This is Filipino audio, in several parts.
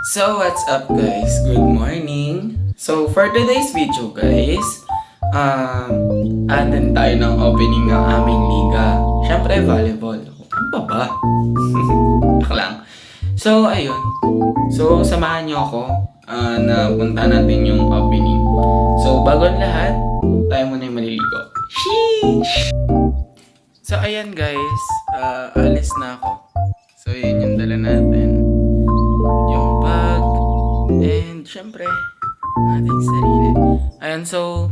So what's up guys? Good morning! So for today's video guys, atin tayo ng opening ng aming liga. Siyempre volleyball. Ano pa ba? Ako lang. So ayun. So samahan niyo ako na punta natin yung opening. So bago ang lahat, tayo muna yung maliligo. Sheesh! So ayan guys, alis na ako. So yun yung dala natin. Yung bag. And syempre, ating sarili. Ayan, so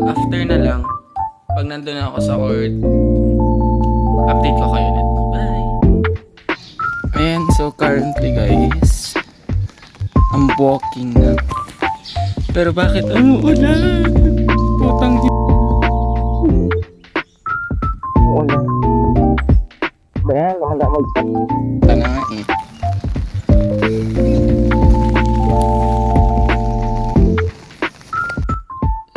after na lang, pag nandun na ako sa court, update ko kayo ulit. Bye! Ayan, so currently guys, I'm walking na. Pero bakit umuulan? Putang di... Umuulan. Kaya wala tanga eh.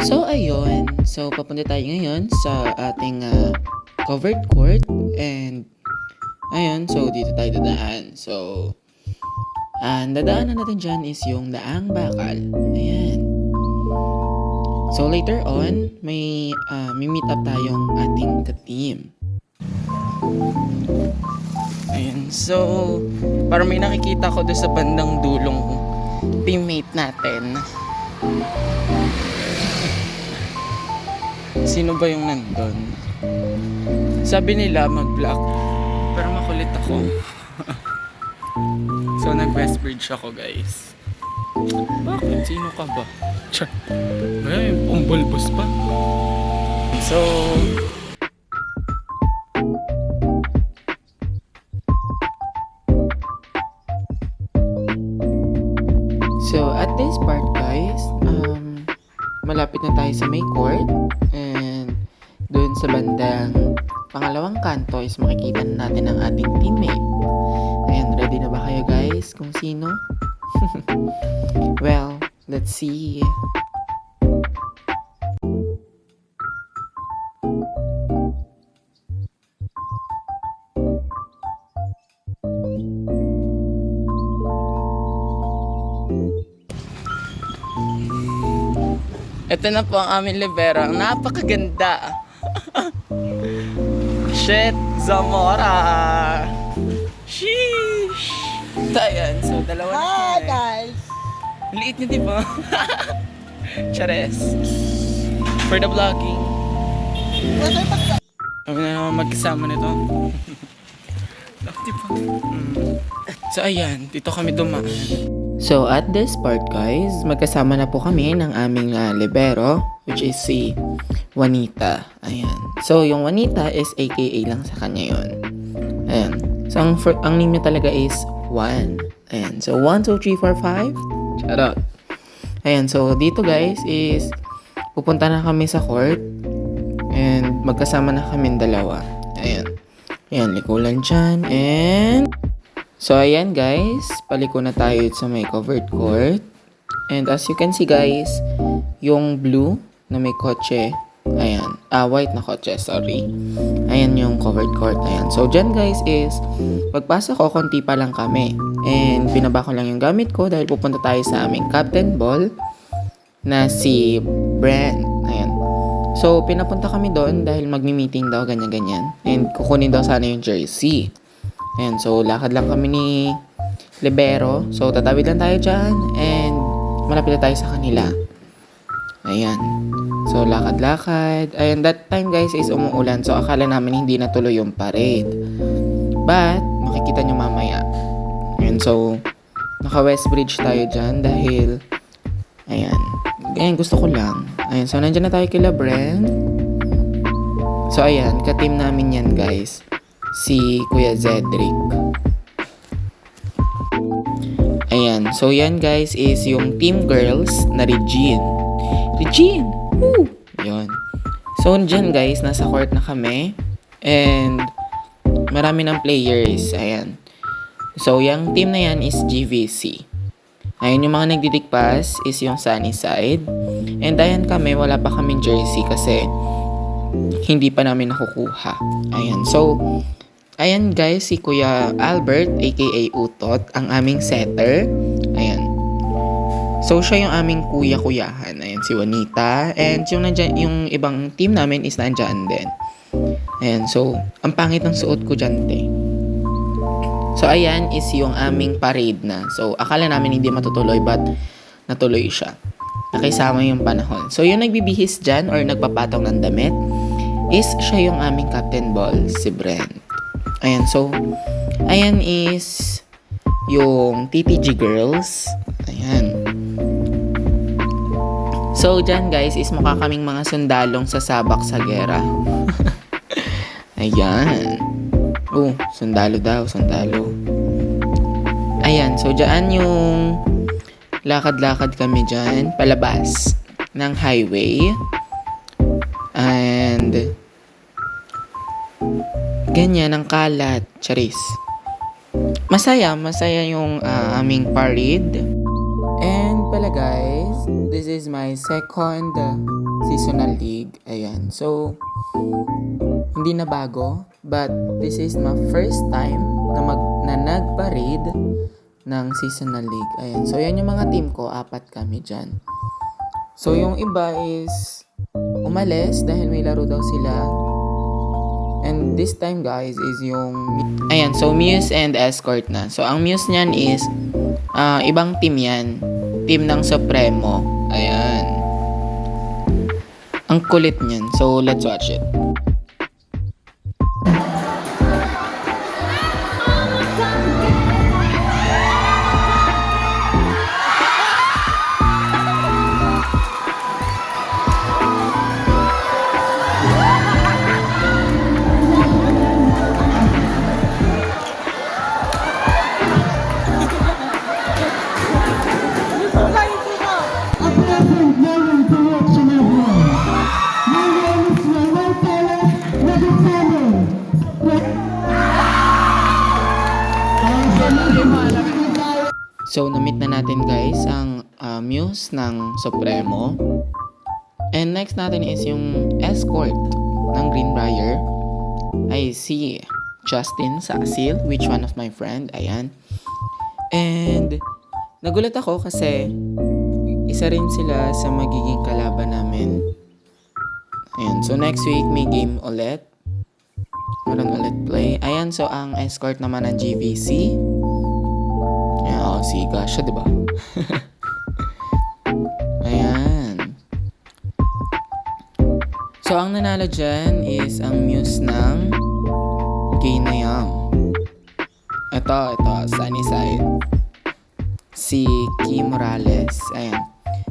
So ayun, so papunta tayo ngayon sa ating covered court and ayun, so dito tayo dadaan. So ang dadaanan natin dyan is yung Daang Bakal. Ayan. So later on, may meet up tayong ating ka-team. Ayan, so parang may nakikita ko doon sa bandang dulong teammate natin. Sino ba yung nandun? Sabi nila mag-block, pero makulit ako. So nag-west bridge ako guys. Bakit? Sino ka ba? Ay, pumbalbos pa. So at this part guys, malapit na tayo sa may court and dun sa bandang pangalawang kanto is makikita na natin ang ating teammate. Ayan, ready na ba kayo guys kung sino? Well, let's see. Ito na po ang aming libero. Ang napakaganda. Shit, Zamora. Sheesh. Ayan, so dalawa na. Hi guys! Liit niya diba? Chares. For the vlogging. Kami na naman magkasama nito. Diba? So ayan, dito kami dumaan. So at this part guys, magkasama na po kami ng aming libero, which is si Juanita. Ayan. So yung Juanita is AKA lang sa kanya yun. Ayan. So ang name niya talaga is Juan. Ayan. So 1, 2, 3, 4, 5. Charot. Ayan. So dito guys is pupunta na kami sa court and magkasama na kami dalawa. Ayan. Ayan. Likulan dyan and... So ayan guys, paliko na tayo sa may covered court. And as you can see guys, yung blue na may kotse, ayan, white na kotse, sorry. Ayan yung covered court, ayan. So dyan guys is, pagpasok ko, konti pa lang kami. And binaba ko lang yung gamit ko dahil pupunta tayo sa aming captain ball na si Brent. Ayan. So pinapunta kami doon dahil magmi-meeting daw, ganyan-ganyan. And kukunin daw sana yung jersey. Ayan, so lakad lang kami ni libero. So tatawid lang tayo dyan and malapit na tayo sa kanila. Ayan. So lakad-lakad. Ayan, that time guys is umuulan. So akala namin hindi natuloy yung parade. But makikita nyo mamaya. Ayan, so naka West Bridge tayo dyan dahil ayan. Ayan, gusto ko lang. Ayan, so nandyan na tayo kila Brent. So ayan, ka-team namin yan guys. Si Kuya Zedric. Ayan. So, yan guys is yung team girls na Regine. Regine! Woo! Yun. So, dyan guys, nasa court na kami. And, marami ng players. Ayan. So, yung team na yan is GVC. Ayan, yung mga nagdidikpas is yung sunny side. And ayan kami, wala pa kaming jersey kasi hindi pa namin nakukuha. Ayan. So, Ayan guys, si Kuya Albert aka Utot, ang aming setter. Ayan. So siya yung aming kuya-kuyahan. Ayan si Juanita and yung nandyan, yung ibang team namin is nandyan din. Ayan, so ang pangit ng suot ko dyan, te. So ayan is yung aming parade na. So akala namin hindi matutuloy but natuloy siya. Nakisama yung panahon. So yung nagbibihis dyan or nagpapatong ng damit is siya yung aming Captain Ball, si Brent. Ayan, so ayan is yung TTG Girls. Ayan. So dyan guys is mukha kaming mga sundalong sasabak sa gera. Ayan. Oh, sundalo daw, sundalo. Ayan, so dyan yung lakad-lakad kami dyan, palabas ng highway. And ganyan ang kalat, charis. Masaya yung aming parade. And pala guys, this is my second seasonal league. Ayan, so hindi na bago, but this is my first time na nag-parade ng seasonal league. Ayan, so yan yung mga team ko, 4 kami dyan. So yung iba is umalis dahil may laro daw sila. And this time guys is yung ayan, so Muse and Escort na. So ang Muse niyan is ibang team yan. Team ng Supremo. Ayan. Ang kulit niyan. So let's watch it. So, na-meet na natin guys ang Muse ng Supremo. And next natin is yung Escort ng Greenbrier. I see Justin Saxil, which one of my friend. Ayan. And nagulat ako kasi isa rin sila sa magiging kalaban namin. Ayan. So, next week may game ulit. Meron ulit play. Ayan. So, ang Escort naman ng GVC. Ayan, si Gasha, diba? Ayan. So, ang nanalo dyan is ang Muse ng Gaynayang. Ito, Sunnyside. Si Key Morales. Ayan.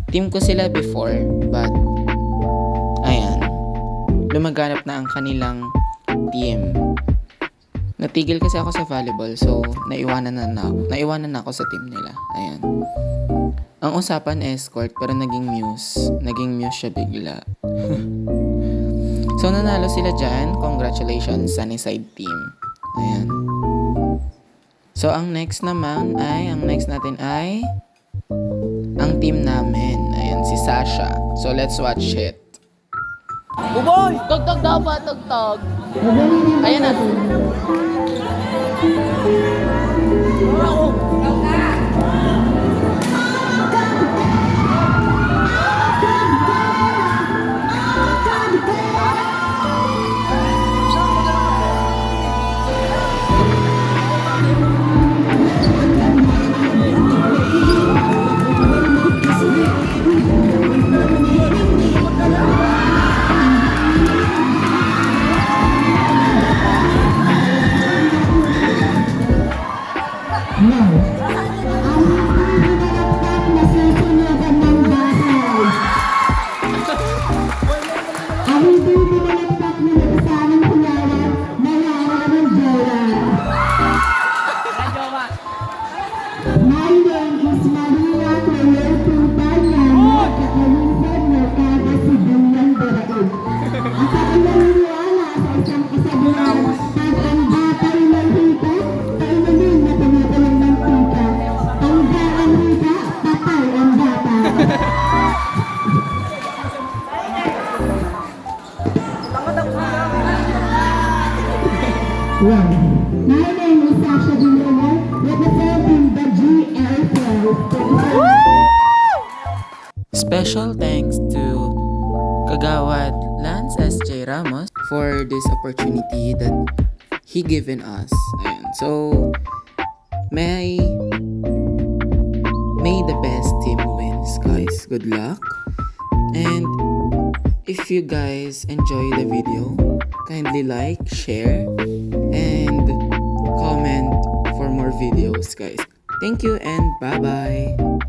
Team ko sila before, but ayan. Lumaganap na ang kanilang team. Natigil kasi ako sa volleyball, so naiwanan na ako sa team nila. Ayan. Ang usapan Escort, pero naging Muse. Naging Muse siya bigla. So nanalo sila dyan. Congratulations, Sunnyside team. Ayan. So ang next natin ay ang team namin. Ayan, si Sasha. So let's watch it. Buboy! Tugtog daw ba? Tugtog. Ayan na. Wow. Special thanks to Kagawad Lance S.J. Ramos for this opportunity that he given us. Ayan. So, may the best team wins, guys. Good luck. And if you guys enjoy the video, kindly like, share, and comment for more videos, guys. Thank you and bye-bye.